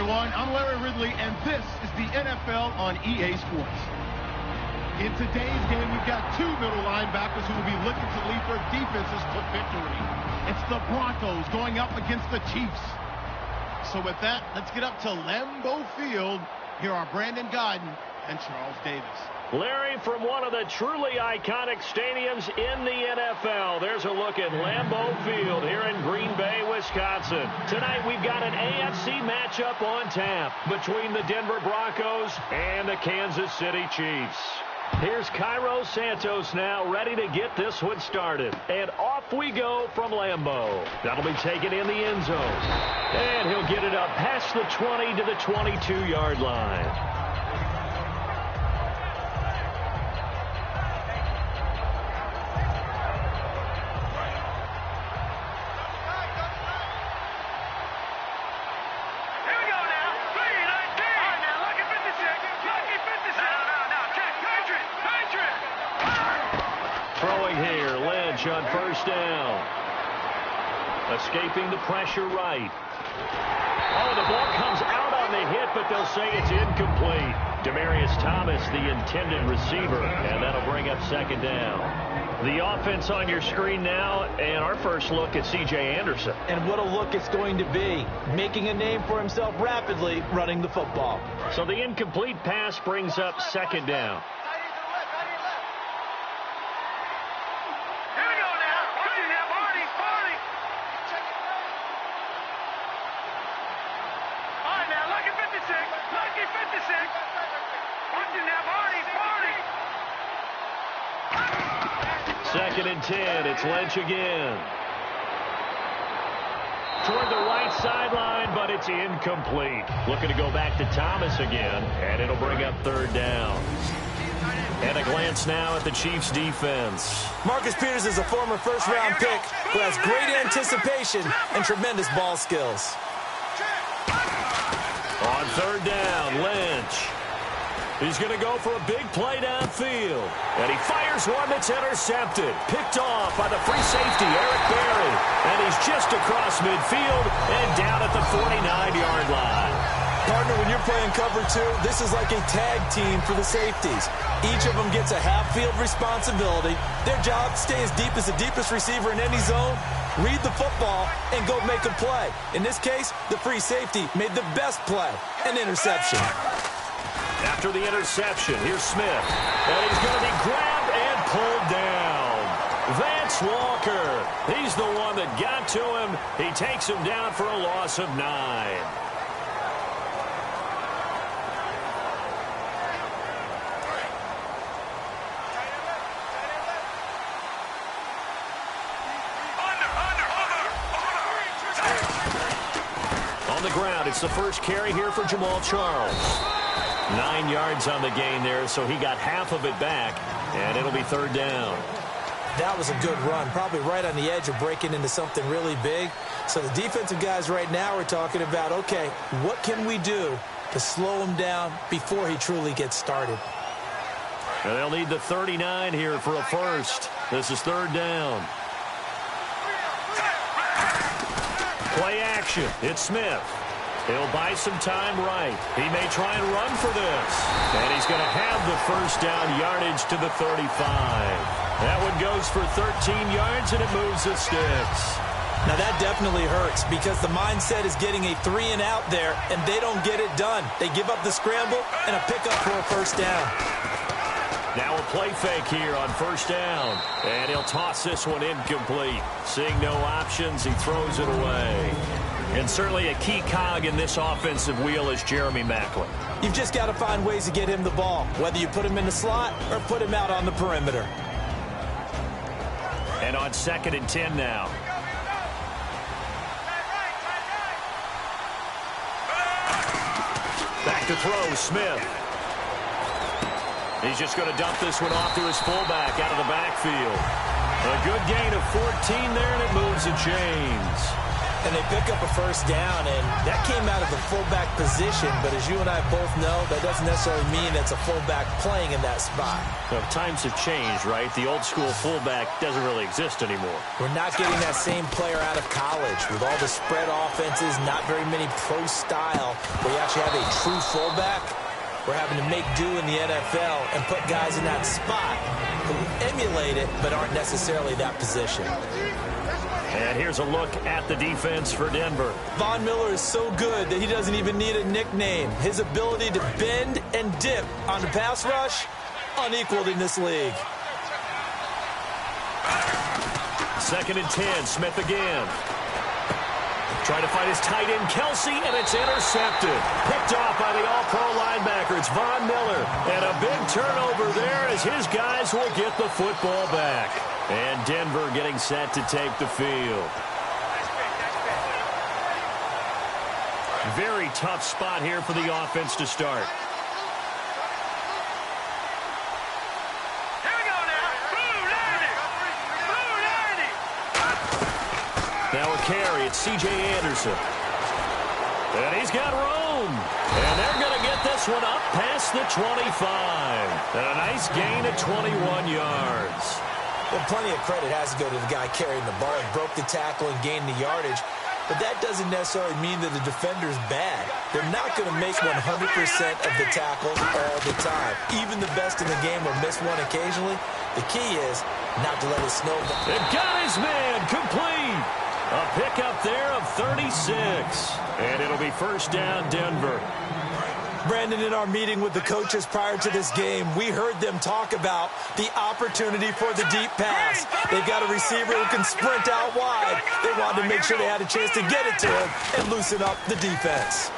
everyone. I'm Larry Ridley, and this is the NFL on EA Sports. In today's game, we've got two middle linebackers who will be looking to lead their defenses to victory. It's the Broncos going up against the Chiefs. So with that, let's get up to Lambeau Field. Here are Brandon Godden and Charles Davis. Larry, from one of the truly iconic stadiums in the NFL, there's a look at Lambeau Field here in Green Bay, Wisconsin. Tonight we've got an AFC matchup on tap between the Denver Broncos and the Kansas City Chiefs. Here's Cairo Santos now ready to get this one started. And off we go from Lambeau. That'll be taken in the end zone. And he'll get it up past the 20 to the 22-yard line. On first down. Escaping the pressure right. Oh, the ball comes out on the hit, but they'll say it's incomplete. Demaryius Thomas, the intended receiver, and that'll bring up second down. The offense on your screen now, and our first look at C.J. Anderson. And what a look it's going to be. Making a name for himself rapidly, running the football. So the incomplete pass brings up second down. Second and 10. It's Lynch again. Toward the right sideline, but it's incomplete. Looking to go back to Thomas again, and it'll bring up third down. And a glance now at the Chiefs' defense. Marcus Peters is a former first-round pick who has great anticipation and tremendous ball skills. On third down, Lynch. He's going to go for a big play downfield. And he fires one that's intercepted. Picked off by the free safety, Eric Berry. And he's just across midfield and down at the 49-yard line. Partner, when you're playing cover two, this is like a tag team for the safeties. Each of them gets a half-field responsibility. Their job, stay as deep as the deepest receiver in any zone, read the football, and go make a play. In this case, the free safety made the best play, an interception. After the interception, here's Smith. And he's going to be grabbed and pulled down. Vance Walker. He's the one that got to him. He takes him down for a loss of 9. On the ground, it's the first carry here for Jamal Charles. 9 yards on the gain there, so he got half of it back, and it'll be third down. That was a good run, probably right on the edge of breaking into something really big. So the defensive guys right now are talking about, okay, what can we do to slow him down before he truly gets started? And they'll need the 39 here for a first. This is third down. Play action. It's Smith. He'll buy some time right. He may try and run for this. And he's going to have the first down yardage to the 35. That one goes for 13 yards, and it moves the sticks. Now that definitely hurts because the mindset is getting a 3-and-out there, and they don't get it done. They give up the scramble and a pickup for a first down. Now a play fake here on first down. And he'll toss this one incomplete. Seeing no options, he throws it away. And certainly a key cog in this offensive wheel is Jeremy Maclin. You've just got to find ways to get him the ball, whether you put him in the slot or put him out on the perimeter. And on second and 10 now. Back to throw, Smith. He's just going to dump this one off to his fullback out of the backfield. A good gain of 14 there, and it moves the chains. And they pick up a first down, and that came out of the fullback position. But as you and I both know, that doesn't necessarily mean it's a fullback playing in that spot. Well, times have changed, right? The old school fullback doesn't really exist anymore. We're not getting that same player out of college. With all the spread offenses, not very many pro style, where you actually have a true fullback. We're having to make do in the NFL and put guys in that spot who emulate it but aren't necessarily that position. And here's a look at the defense for Denver. Von Miller is so good that he doesn't even need a nickname. His ability to bend and dip on the pass rush, unequaled in this league. 2nd and 10, Smith again. Trying to find his tight end, Kelsey, and it's intercepted. Picked off by the all-pro linebacker. It's Von Miller. And a big turnover there as his guys will get the football back. And Denver getting set to take the field. Very tough spot here for the offense to start. Now a carry, it's C.J. Anderson. And he's got room. And they're going to get this one up past the 25. And a nice gain of 21 yards. Well, plenty of credit has to go to the guy carrying the ball. He broke the tackle and gained the yardage. But that doesn't necessarily mean that the defender's bad. They're not going to make 100% of the tackles all the time. Even the best in the game will miss one occasionally. The key is not to let it snowball. They've got his man complete. A pickup there of 36. And it'll be first down, Denver. Brandon, in our meeting with the coaches prior to this game, we heard them talk about the opportunity for the deep pass. They've got a receiver who can sprint out wide. They wanted to make sure they had a chance to get it to him and loosen up the defense.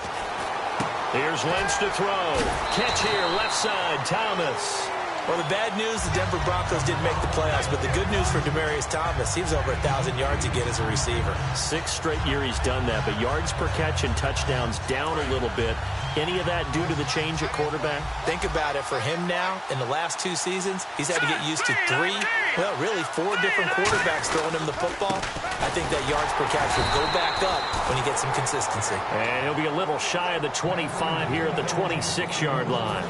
Here's Lynch to throw. Catch here, left side, Thomas. Well, the bad news, the Denver Broncos didn't make the playoffs, but the good news for Demaryius Thomas, he was over 1,000 yards again as a receiver. 6 straight years he's done that, but yards per catch and touchdowns down a little bit. Any of that due to the change at quarterback? Think about it. For him now, in the last 2 seasons, he's had to get used to 3, well, really 4 different quarterbacks throwing him the football. I think that yards per catch will go back up when he gets some consistency. And he'll be a little shy of the 25 here at the 26-yard line.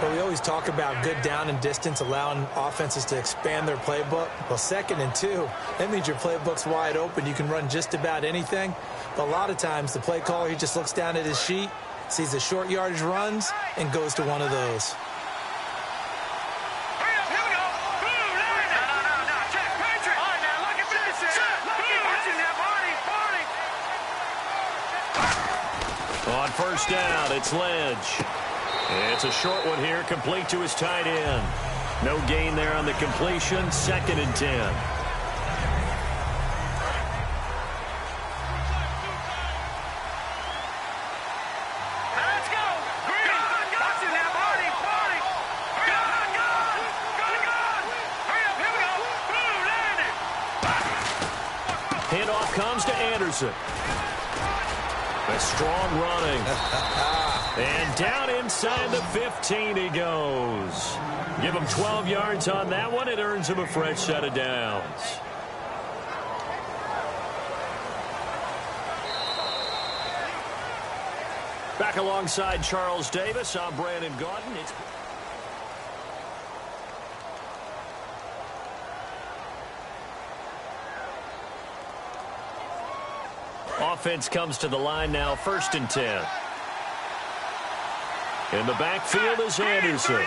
Well, we always talk about good down and distance, allowing offenses to expand their playbook. Well, 2nd and 2, that means your playbook's wide open. You can run just about anything. But a lot of times, the play caller, he just looks down at his sheet, sees the short yardage runs, and goes to one of those. On first down, it's Ledge. It's a short one here, complete to his tight end. No gain there on the completion, 2nd and 10. Let's go! Green! Watch it now, Marty! Marty! Gun! Hurry up, here we go! Boom, landed! Handoff comes to Anderson. A strong running. And down inside the 15 he goes. Give him 12 yards on that one. It earns him a fresh set of downs. Back alongside Charles Davis, I'm Brandon Gaudin. Offense comes to the line now, 1st and 10. In the backfield is Anderson.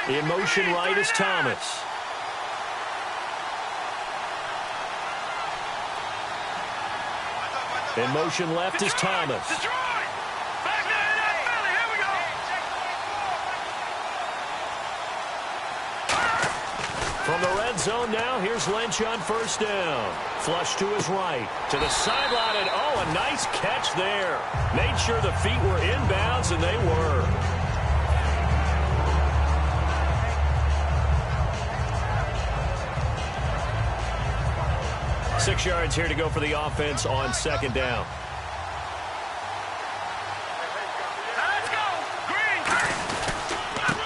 In motion right is Thomas. In motion left is Thomas. From the red zone now, here's Lynch on first down. Flush to his right, to the sideline, and oh, a nice catch there. Made sure the feet were inbounds, and they were. Six yards here to go for the offense on 2nd down. Let's go! Green!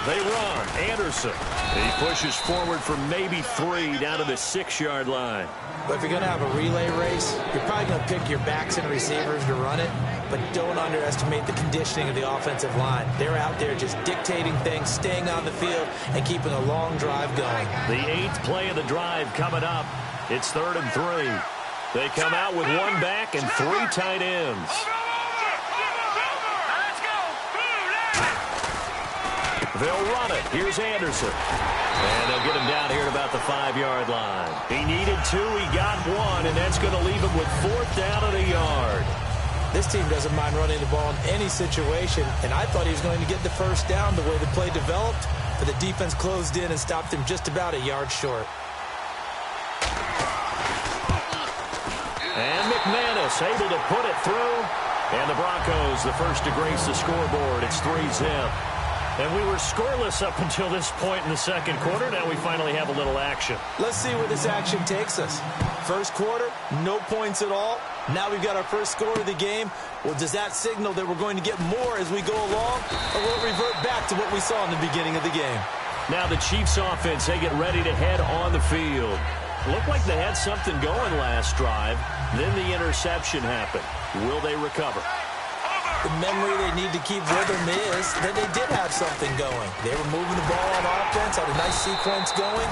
They run. Anderson. He pushes forward for maybe 3 down to the 6-yard line. But if you're going to have a relay race, you're probably going to pick your backs and receivers to run it, but don't underestimate the conditioning of the offensive line. They're out there just dictating things, staying on the field, and keeping a long drive going. The 8th play of the drive coming up. It's 3rd and 3. They come out with 1 back and 3 tight ends. They'll run it. Here's Anderson. And they'll get him down here at about the 5-yard line. He needed 2. He got 1, and that's going to leave him with 4th down and a yard. This team doesn't mind running the ball in any situation, and I thought he was going to get the first down the way the play developed, but the defense closed in and stopped him just about a yard short. And McManus able to put it through. And the Broncos, the first to grace the scoreboard. It's 3-zip. And we were scoreless up until this point in the second quarter. Now we finally have a little action. Let's see where this action takes us. First quarter, no points at all. Now we've got our first score of the game. Well, does that signal that we're going to get more as we go along? Or will it revert back to what we saw in the beginning of the game? Now the Chiefs offense, they get ready to head on the field. Looked like they had something going last drive. Then the interception happened. Will they recover? The memory they need to keep with them is that they did have something going. They were moving the ball on offense, had a nice sequence going.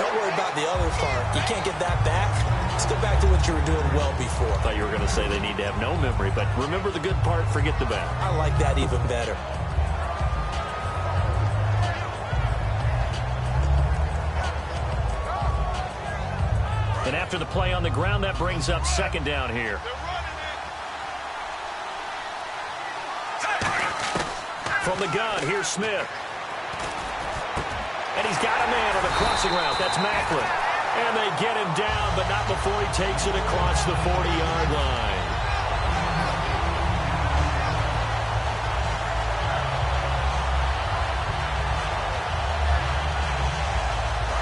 Don't worry about the other part. You can't get that back. Let's go back to what you were doing well before. I thought you were going to say they need to have no memory, but remember the good part, forget the bad. I like that even better. And after the play on the ground, that brings up 2nd down here. From the gun, here's Smith. And he's got a man on the crossing route. That's Macklin. And they get him down, but not before he takes it across the 40-yard line.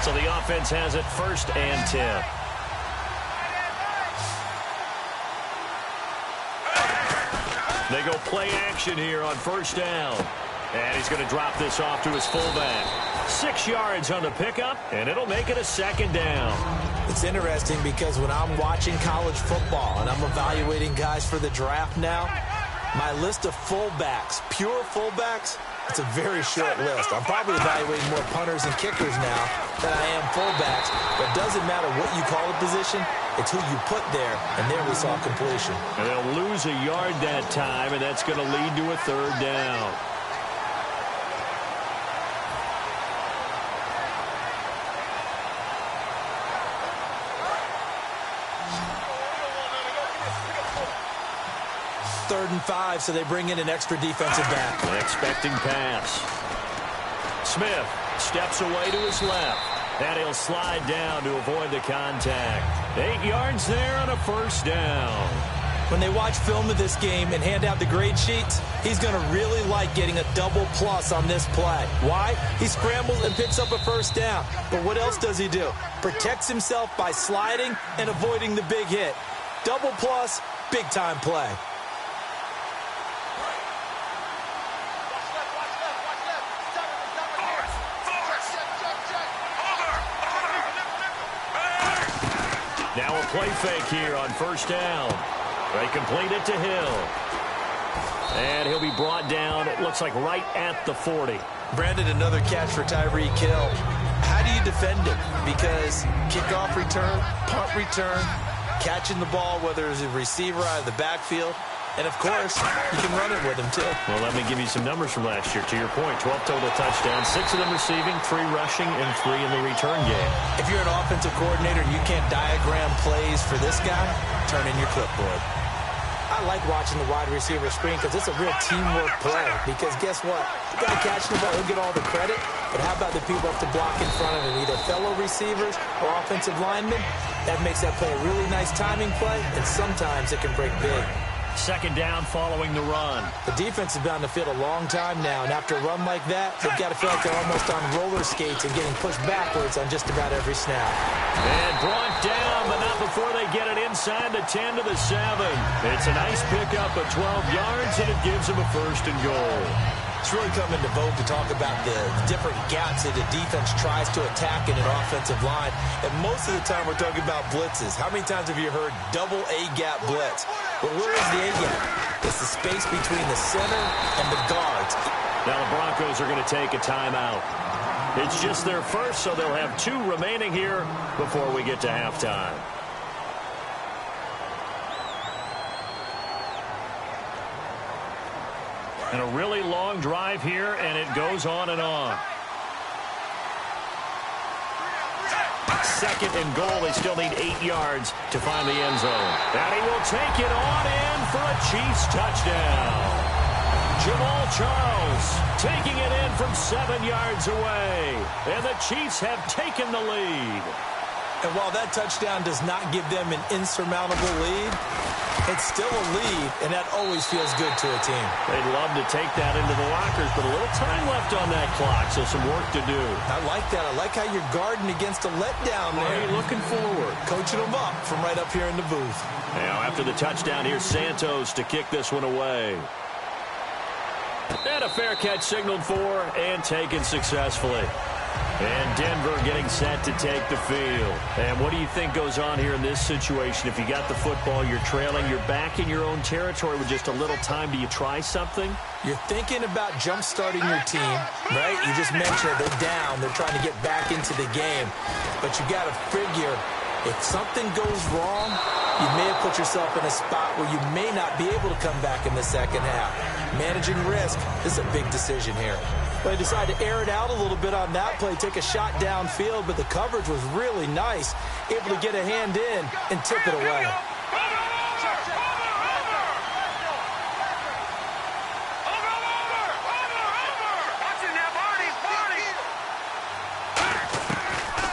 So the offense has it 1st and 10. They go play action here on 1st down. And he's going to drop this off to his fullback. 6 yards on the pickup, and it'll make it a 2nd down. It's interesting because when I'm watching college football and I'm evaluating guys for the draft now, my list of fullbacks, pure fullbacks, it's a very short list. I'm probably evaluating more punters and kickers now than I am fullbacks. But it doesn't matter what you call a position. It's who you put there, and there we saw completion. And they'll lose a yard that time, and that's going to lead to a 3rd down. Third and 5, so they bring in an extra defensive back. An expecting pass. Smith steps away to his left. And he'll slide down to avoid the contact. 8 yards there on a 1st down. When they watch film of this game and hand out the grade sheets, he's going to really like getting a double plus on this play. Why? He scrambles and picks up a 1st down. But what else does he do? Protects himself by sliding and avoiding the big hit. Double plus, big time play. Now a play fake here on 1st down. They complete it to Hill. And he'll be brought down, it looks like right at the 40. Brandon, another catch for Tyreek Hill. How do you defend him? Because kickoff return, punt return, catching the ball, whether it's a receiver out of the backfield, and, of course, you can run it with him, too. Well, let me give you some numbers from last year. To your point, 12 total touchdowns, 6 of them receiving, 3 rushing, and 3 in the return game. If you're an offensive coordinator and you can't diagram plays for this guy, turn in your clipboard. I like watching the wide receiver screen because it's a real teamwork play. Because guess what? The guy catching the ball, he'll get all the credit. But how about the people up to block in front of him, either fellow receivers or offensive linemen? That makes that play a really nice timing play, and sometimes it can break big. 2nd down following the run. The defense has been on the field a long time now, and after a run like that, they've got to feel like they're almost on roller skates and getting pushed backwards on just about every snap. And brought down, but not before they get it inside the 10 to the 7. It's a nice pickup of 12 yards, and it gives them a 1st and goal. It's really come into vogue to talk about the different gaps that the defense tries to attack in an offensive line. And most of the time we're talking about blitzes. How many times have you heard double A-gap blitz? Well, where is the A-gap? It's the space between the center and the guards. Now the Broncos are going to take a timeout. It's just their first, so they'll have 2 remaining here before we get to halftime. And a really long drive here, and it goes on and on. Second and goal. They still need 8 yards to find the end zone. And he will take it on in for a Chiefs touchdown. Jamal Charles taking it in from 7 yards away. And the Chiefs have taken the lead. And while that touchdown does not give them an insurmountable lead, it's still a lead, and that always feels good to a team. They'd love to take that into the lockers, but a little time left on that clock, so some work to do. I like that. I like how you're guarding against a letdown there. Are you looking forward? Coaching them up from right up here in the booth. Now, after the touchdown, here's Santos to kick this one away. And a fair catch signaled for and taken successfully. And Denver getting set to take the field. And what do you think goes on here in this situation? If you got the football, you're trailing, you're back in your own territory with just a little time. Do you try something? You're thinking about jump-starting your team, right? You just mentioned they're down. They're trying to get back into the game. But you got to figure, if something goes wrong, you may have put yourself in a spot where you may not be able to come back in the second half. Managing risk is a big decision here. They decided to air it out a little bit on that play, take a shot downfield, but the coverage was really nice, able to get a hand in and tip it away.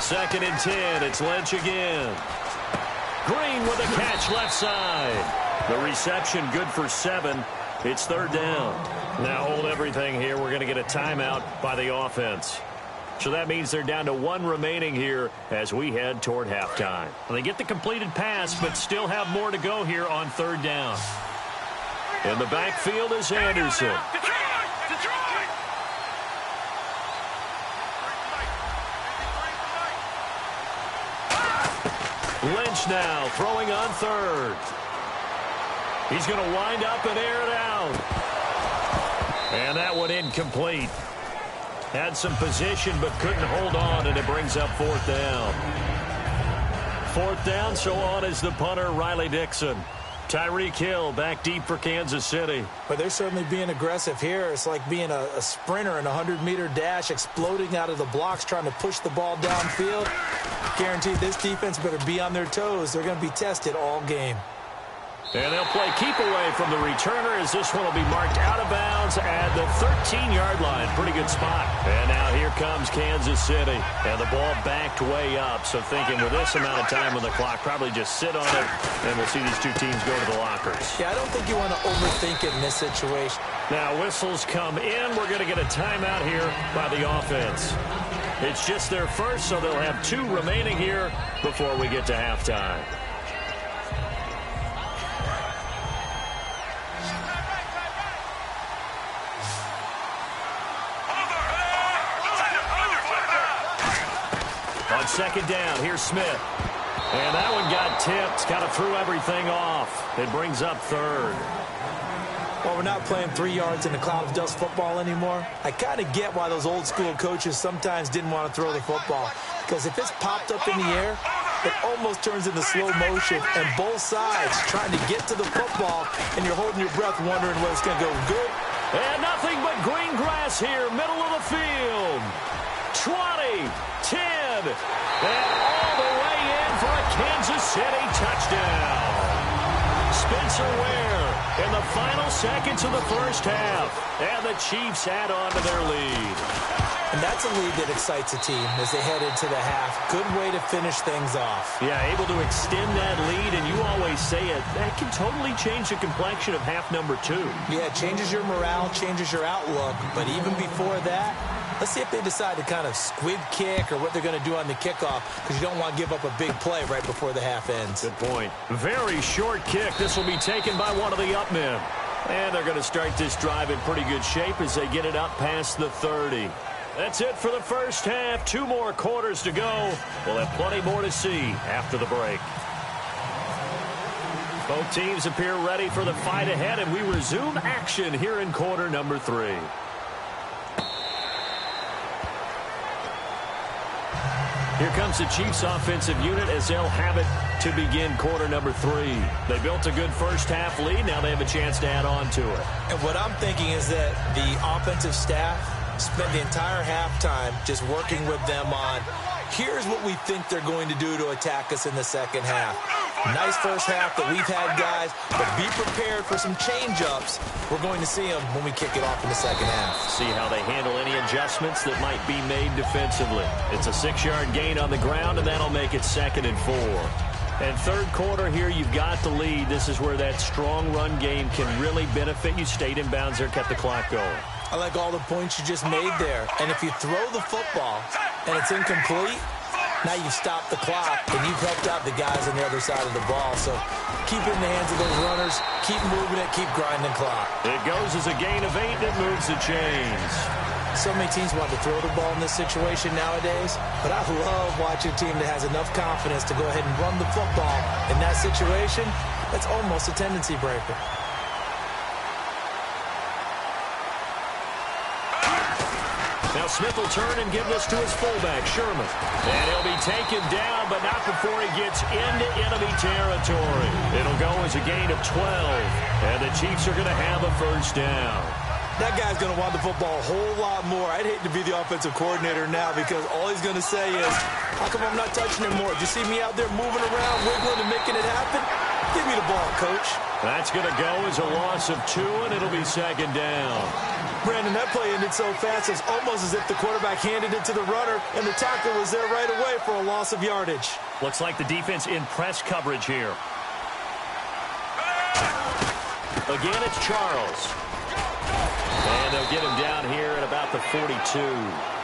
Second and 10, it's Lynch again. Green with a catch left side. The reception good for 7. It's third down. Now hold everything here. We're going to get a timeout by the offense. So that means they're down to 1 remaining here as we head toward halftime. Well, they get the completed pass, but still have more to go here on third down. In the backfield is Anderson. Lynch now throwing on third. He's going to wind up and air it out. And that one incomplete. Had some position but couldn't hold on, and it brings up fourth down. Fourth down, so on is the punter, Riley Dixon. Tyreek Hill back deep for Kansas City. But they're certainly being aggressive here. It's like being a sprinter in a 100-meter dash, exploding out of the blocks, trying to push the ball downfield. Guaranteed this defense better be on their toes. They're going to be tested all game. And they'll play keep away from the returner as this one will be marked out of bounds at the 13-yard line. Pretty good spot. And now here comes Kansas City. And the ball backed way up. So thinking with this amount of time on the clock, probably just sit on it, and we'll see these two teams go to the lockers. Yeah, I don't think you want to overthink it in this situation. Now whistles come in. We're going to get a timeout here by the offense. It's just their first, so they'll have 2 remaining here before we get to halftime. On second down, here's Smith. And that one got tipped, kind of threw everything off. It brings up third. Well, we're not playing 3 yards in a cloud of dust football anymore. I kind of get why those old school coaches sometimes didn't want to throw the football. Because if it's popped up in the air, it almost turns into slow motion. And both sides trying to get to the football, and you're holding your breath wondering whether it's going to go good. And nothing but green grass here, middle of the field. 20, 10, and all the way in for a Kansas City touchdown. Spencer Ware in the final seconds of the first half. And the Chiefs add on to their lead. And that's a lead that excites a team as they head into the half. Good way to finish things off. Yeah, able to extend that lead, and you always say it, that can totally change the complexion of half number 2. Yeah, it changes your morale, changes your outlook. But even before that, let's see if they decide to kind of squib kick or what they're going to do on the kickoff, because you don't want to give up a big play right before the half ends. Good point. Very short kick. This will be taken by one of the up men. And they're going to start this drive in pretty good shape as they get it up past the 30. That's it for the first half. 2 more quarters to go. We'll have plenty more to see after the break. Both teams appear ready for the fight ahead, and we resume action here in quarter number 3. Here comes the Chiefs offensive unit as they'll have it to begin quarter number 3. They built a good first half lead. Now they have a chance to add on to it. And what I'm thinking is that the offensive staff spent the entire halftime just working with them on, here's what we think they're going to do to attack us in the second half. Nice first half that we've had, guys, but be prepared for some change-ups. We're going to see them when we kick it off in the second half. See how they handle any adjustments that might be made defensively. It's a 6-yard gain on the ground, and that'll make it 2nd and 4. And third quarter here, you've got the lead. This is where that strong run game can really benefit you. Stayed in bounds there, kept the clock going. I like all the points you just made there. And if you throw the football and it's incomplete, now you've stopped the clock and you've helped out the guys on the other side of the ball. So keep it in the hands of those runners, keep moving it, keep grinding clock. It goes as a gain of 8, and it moves the chains. So many teams want to throw the ball in this situation nowadays, but I love watching a team that has enough confidence to go ahead and run the football in that situation. That's almost a tendency breaker. Now Smith will turn and give this to his fullback, Sherman. And he'll be taken down, but not before he gets into enemy territory. It'll go as a gain of 12, and the Chiefs are going to have a first down. That guy's going to want the football a whole lot more. I'd hate to be the offensive coordinator now because all he's going to say is, how come I'm not touching him more? Do you see me out there moving around, wiggling, and making it happen? Give me the ball, coach. That's going to go as a loss of 2, and it'll be 2nd down. Brandon, that play ended so fast, it's almost as if the quarterback handed it to the runner, and the tackle was there right away for a loss of yardage. Looks like the defense in press coverage here. Again, it's Charles. And they'll get him down here at about the 42.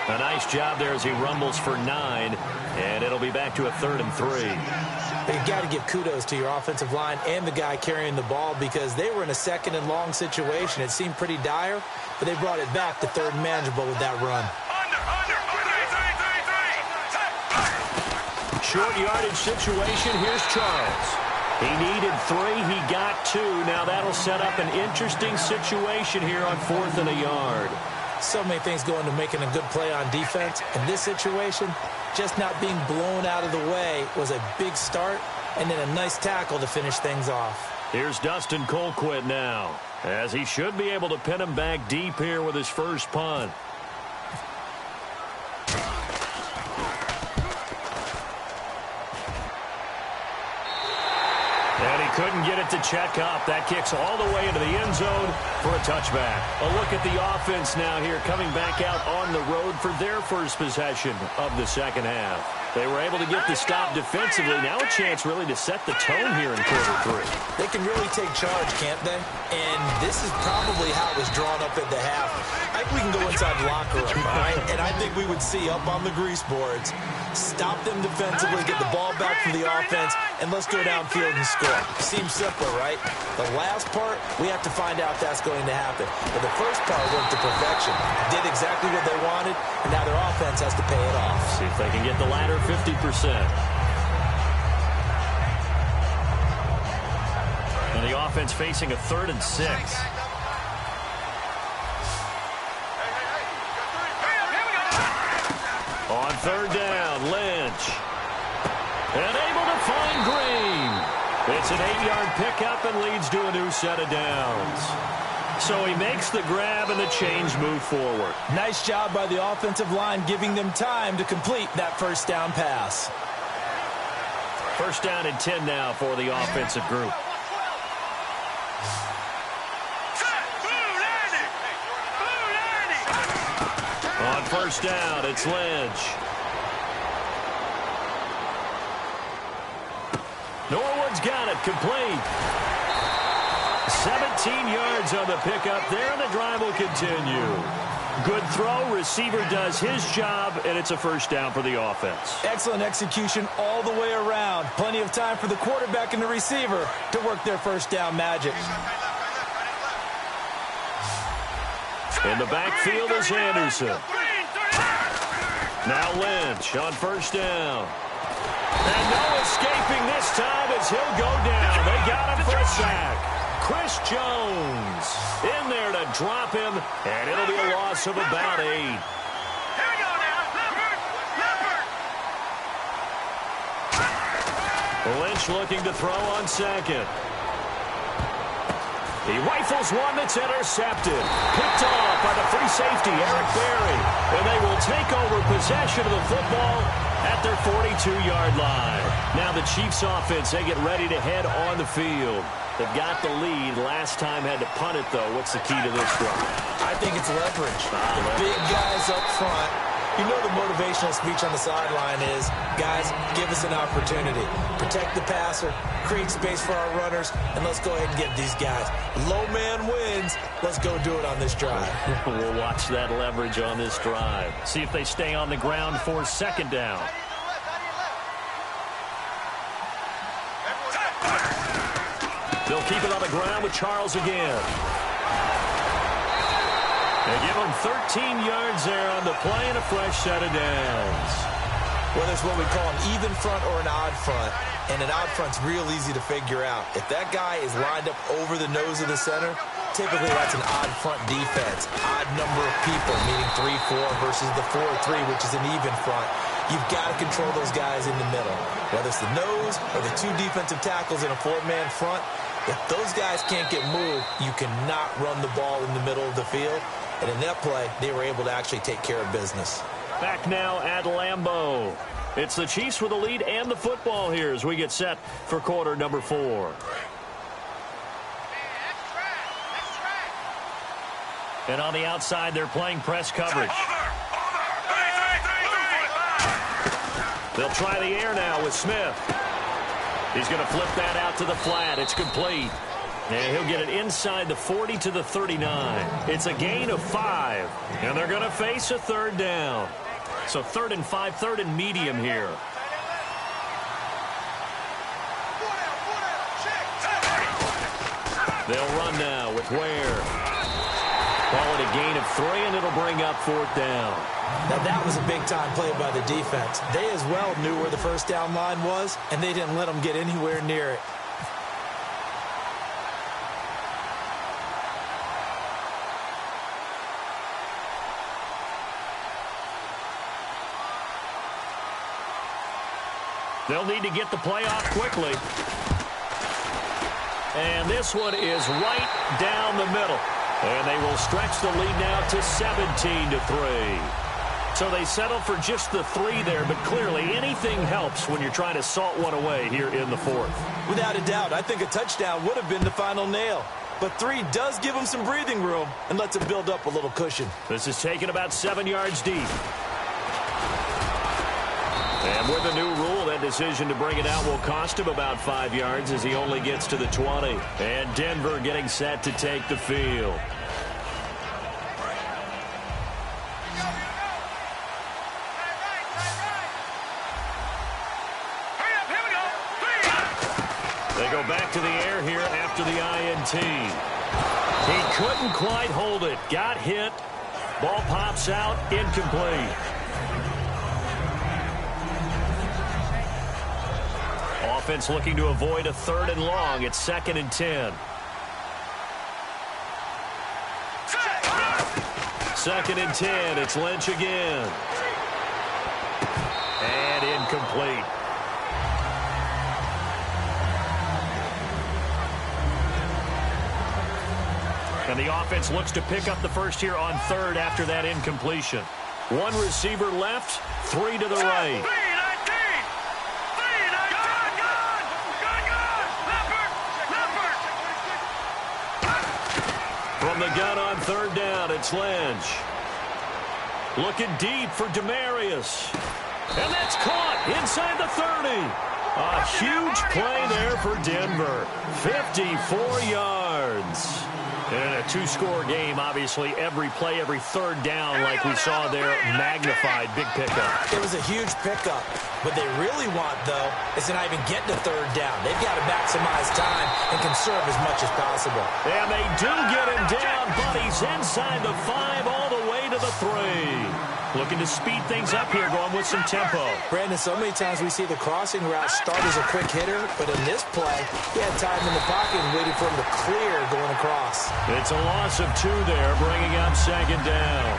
A nice job there as he rumbles for 9, and it'll be back to a 3rd and 3. You've got to give kudos to your offensive line and the guy carrying the ball because they were in a 2nd and long situation. It seemed pretty dire, but they brought it back to 3rd and manageable with that run. Short yardage situation. Here's Charles. He needed 3. He got 2. Now that'll set up an interesting situation here on 4th and a yard. So many things go into making a good play on defense. In this situation, just not being blown out of the way was a big start, and then a nice tackle to finish things off. Here's Dustin Colquitt now, as he should be able to pin him back deep here with his first punt. And he couldn't get it to check up. That kicks all the way into the end zone for a touchback. A look at the offense now here, coming back out on the road for their first possession of the second half. They were able to get the stop defensively. Now a chance really to set the tone here in quarter 3. They can really take charge, can't they? And this is probably how it was drawn up at the half. I think we can go inside the locker room, all right? And I think we would see up on the grease boards, stop them defensively, get the ball back from the offense, and let's go downfield and score. Seems simple, right? The last part, we have to find out if that's going to happen. But the first part went to perfection. Did exactly what they wanted, and now their offense has to pay it off. See if they can get the latter 50%. And the offense facing a 3rd and 6. On 3rd down, Lynch. And able to find Green. It's an 8-yard pickup and leads to a new set of downs. So he makes the grab and the chains move forward. Nice job by the offensive line giving them time to complete that first down pass. First down and 10 now for the offensive group. On first down, it's Lynch. Norwood's got it, complete. 17 yards on the pickup there, and the drive will continue. Good throw, receiver does his job, and it's a first down for the offense. Excellent execution all the way around. Plenty of time for the quarterback and the receiver to work their first down magic. In the backfield is Anderson. Now Lynch on first down. And no escaping this time as he'll go down. They got him for a sack. Chris Jones in there to drop him, and it'll be a loss of about 8. Here we go now. Leopard. Lynch looking to throw on second. He rifles one that's intercepted. Picked off by the free safety, Eric Berry. And they will take over possession of the football at their 42-yard line. Now the Chiefs offense, they get ready to head on the field. They've got the lead. Last time had to punt it, though. What's the key to this drive? I think it's leverage. The big guys up front. You know the motivational speech on the sideline is, guys, give us an opportunity. Protect the passer, create space for our runners, and let's go ahead and get these guys. Low man wins. Let's go do it on this drive. We'll watch that leverage on this drive. See if they stay on the ground for second down. They'll keep it on the ground with Charles again. They give him 13 yards there on the play and a fresh set of downs. Whether it's what we call an even front or an odd front, and an odd front's real easy to figure out. If that guy is lined up over the nose of the center, typically that's an odd front defense. Odd number of people, meaning 3-4 versus the 4-3, which is an even front. You've got to control those guys in the middle. Whether it's the nose or the two defensive tackles in a four-man front, if those guys can't get moved, you cannot run the ball in the middle of the field. And in that play, they were able to actually take care of business. Back now at Lambeau. It's the Chiefs with the lead and the football here as we get set for quarter number 4. And on the outside, they're playing press coverage. They'll try the air now with Smith. He's going to flip that out to the flat. It's complete. And he'll get it inside the 40 to the 39. It's a gain of 5. And they're going to face a third down. So 3rd and 5, 3rd and medium here. They'll run now with Ware. Call it a gain of 3, and it'll bring up 4th down. Now that was a big-time play by the defense. They as well knew where the first down line was, and they didn't let them get anywhere near it. They'll need to get the play off quickly. And this one is right down the middle. And they will stretch the lead now to 17-3. So they settle for just the 3 there, but clearly anything helps when you're trying to salt one away here in the 4th. Without a doubt, I think a touchdown would have been the final nail. But 3 does give them some breathing room and lets them build up a little cushion. This is taken about 7 yards deep. And with the new rule, that decision to bring it out will cost him about 5 yards as he only gets to the 20. And Denver getting set to take the field. They go back to the air here after the INT. He couldn't quite hold it. Got hit. Ball pops out. Incomplete. Offense looking to avoid a 3rd and long. It's 2nd and 10. 2nd and 10. It's Lynch again. And incomplete. And the offense looks to pick up the first here on 3rd after that incompletion. 1 receiver left, 3 to the right. From the gun on 3rd down, it's Lynch. Looking deep for Demarius. And that's caught inside the 30. A huge play there for Denver. 54 yards. In a 2-score game, obviously, every play, every 3rd down, like we saw there, magnified. Big pickup. It was a huge pickup. What they really want, though, is to not even get to third down. They've got to maximize time and conserve as much as possible. And they do get him down, but he's inside the 5 all the way to the 3. Looking to speed things up here, going with some tempo. Brandon, so many times we see the crossing route start as a quick hitter, but in this play, he had time in the pocket and waited for him to clear going across. It's a loss of 2 there, bringing up second down.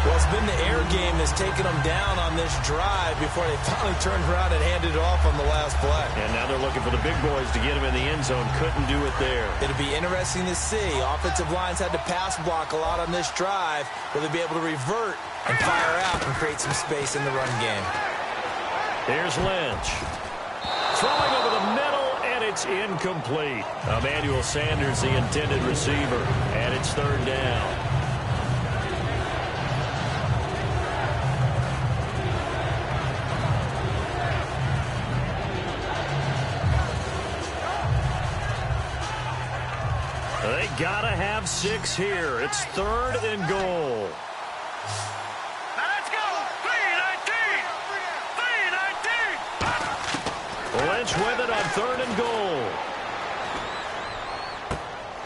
Well, it's been the air game that's taken them down on this drive before they finally turned around and handed it off on the last play. And now they're looking for the big boys to get him in the end zone. Couldn't do it there. It'll be interesting to see. Offensive lines had to pass block a lot on this drive. Will they be able to revert and fire out and create some space in the run game? Here's Lynch. Throwing over the middle, and it's incomplete. Emmanuel Sanders, the intended receiver, and it's third down. They gotta have 6 here. It's third and goal. Let's go! 3-19! 3-19! Lynch with it on third and goal.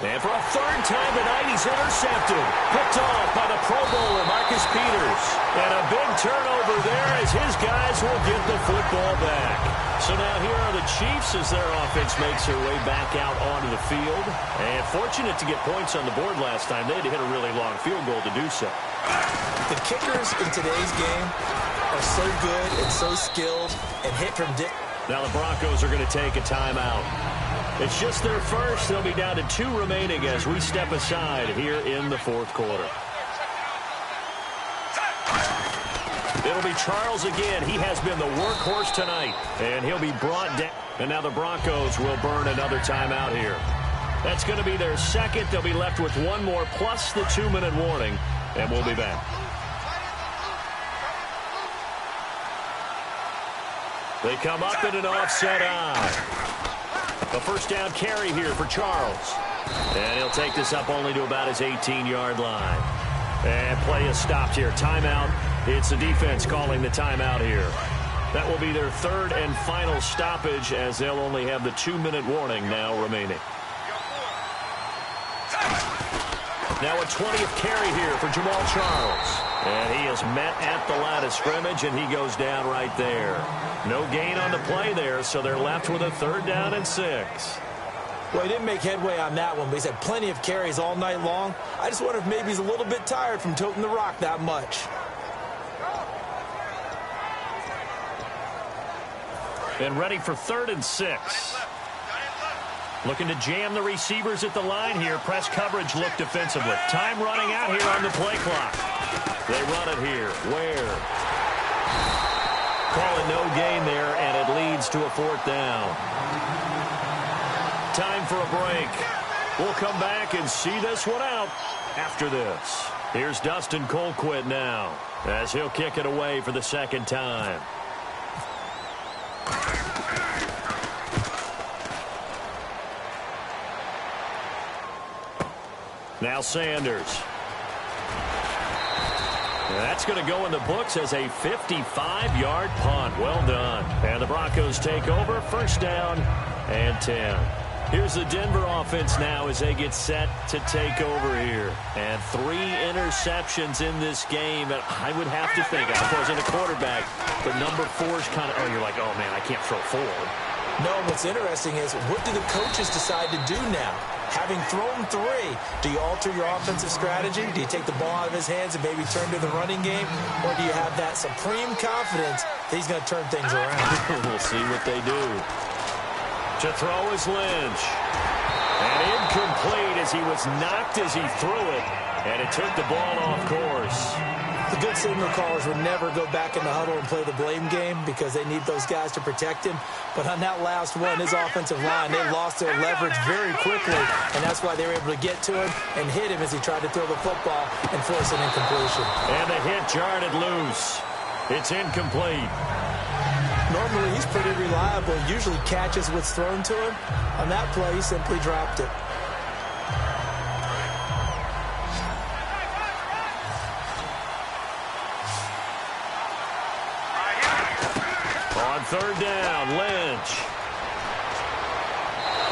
And for a third time tonight, he's intercepted. Picked off by the Pro Bowler, Marcus Peters. And a big turnover there as his guys will get the football back. So now here are the Chiefs as their offense makes their way back out onto the field. And fortunate to get points on the board last time. They had to hit a really long field goal to do so. The kickers in today's game are so good and so skilled and hit from dip. Now the Broncos are going to take a timeout. It's just their first. They'll be down to 2 remaining as we step aside here in the fourth quarter. It'll be Charles again. He has been the workhorse tonight, and he'll be brought down. And now the Broncos will burn another timeout here. That's going to be their second. They'll be left with 1 more plus the 2-minute warning, and we'll be back. They come up in an offset eye. A first down carry here for Charles. And he'll take this up only to about his 18-yard line. And play is stopped here. Timeout. It's the defense calling the timeout here. That will be their third and final stoppage as they'll only have the 2-minute warning now remaining. Now a 20th carry here for Jamal Charles. And he is met at the line of scrimmage, and he goes down right there. No gain on the play there, so they're left with a third down and 6. Well, he didn't make headway on that one, but he's had plenty of carries all night long. I just wonder if maybe he's a little bit tired from toting the rock that much. And ready for third and 6. Looking to jam the receivers at the line here. Press coverage look defensively. Time running out here on the play clock. They run it here. Where? Calling no gain there, and it leads to a fourth down. Time for a break. We'll come back and see this one out after this. Here's Dustin Colquitt now as he'll kick it away for the second time. Now Sanders. That's going to go in the books as a 55-yard punt. Well done. And the Broncos take over. First down and 10. Here's the Denver offense now as they get set to take over here. And 3 interceptions in this game. And I would have to think, I wasn't a quarterback, but number 4 is kind of, you're like, oh, man, I can't throw 4. No, what's interesting is what do the coaches decide to do now? Having thrown 3, do you alter your offensive strategy? Do you take the ball out of his hands and maybe turn to the running game? Or do you have that supreme confidence that he's going to turn things around? We'll see what they do. To throw is Lynch. And incomplete as he was knocked as he threw it. And it took the ball off course. The good signal callers would never go back in the huddle and play the blame game because they need those guys to protect him. But on that last one, his offensive line, they lost their leverage very quickly, and that's why they were able to get to him and hit him as he tried to throw the football and force an incompletion. And the hit jarred it loose. It's incomplete. Normally, he's pretty reliable. Usually catches what's thrown to him. On that play, he simply dropped it. third down, Lynch.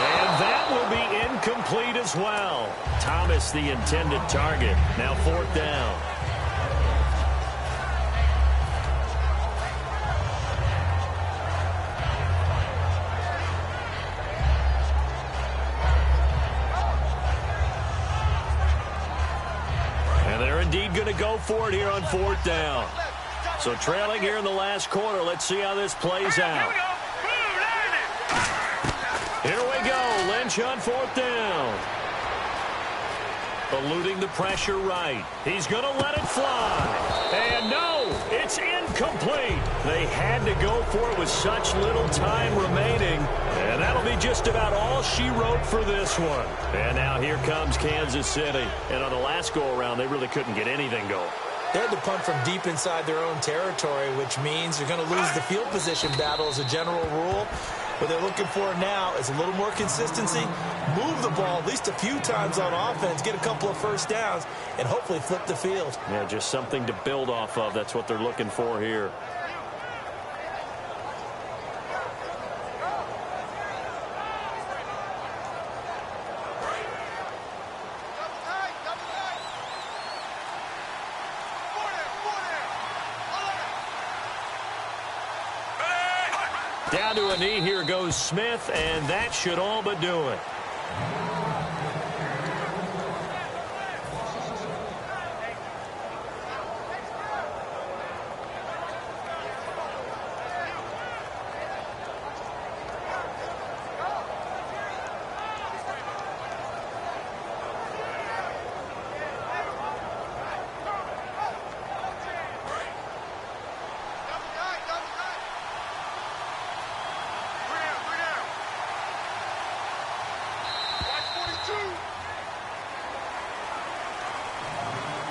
And that will be incomplete as well. Thomas, the intended target. Now fourth down. And they're indeed going to go for it here on fourth down. So trailing here in the last quarter. Let's see how this plays out. Here we go. Lynch on fourth down. Eluding the pressure right. He's going to let it fly. And no, it's incomplete. They had to go for it with such little time remaining. And that'll be just about all she wrote for this one. And now here comes Kansas City. And on the last go-around, they really couldn't get anything going. They had to punt from deep inside their own territory, which means you're going to lose the field position battle as a general rule. What they're looking for now is a little more consistency, move the ball at least a few times on offense, get a couple of first downs, and hopefully flip the field. Yeah, just something to build off of. That's what they're looking for here. Down to a knee, here goes Smith, and that should all but do it.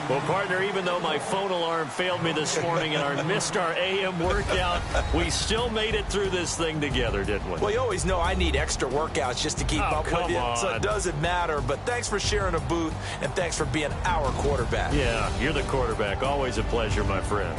Well, partner, even though my phone alarm failed me this morning and missed our AM workout, we still made it through this thing together, didn't we? Well, you always know I need extra workouts just to keep up with you, so it doesn't matter. But thanks for sharing a booth, and thanks for being our quarterback. Yeah, you're the quarterback. Always a pleasure, my friend.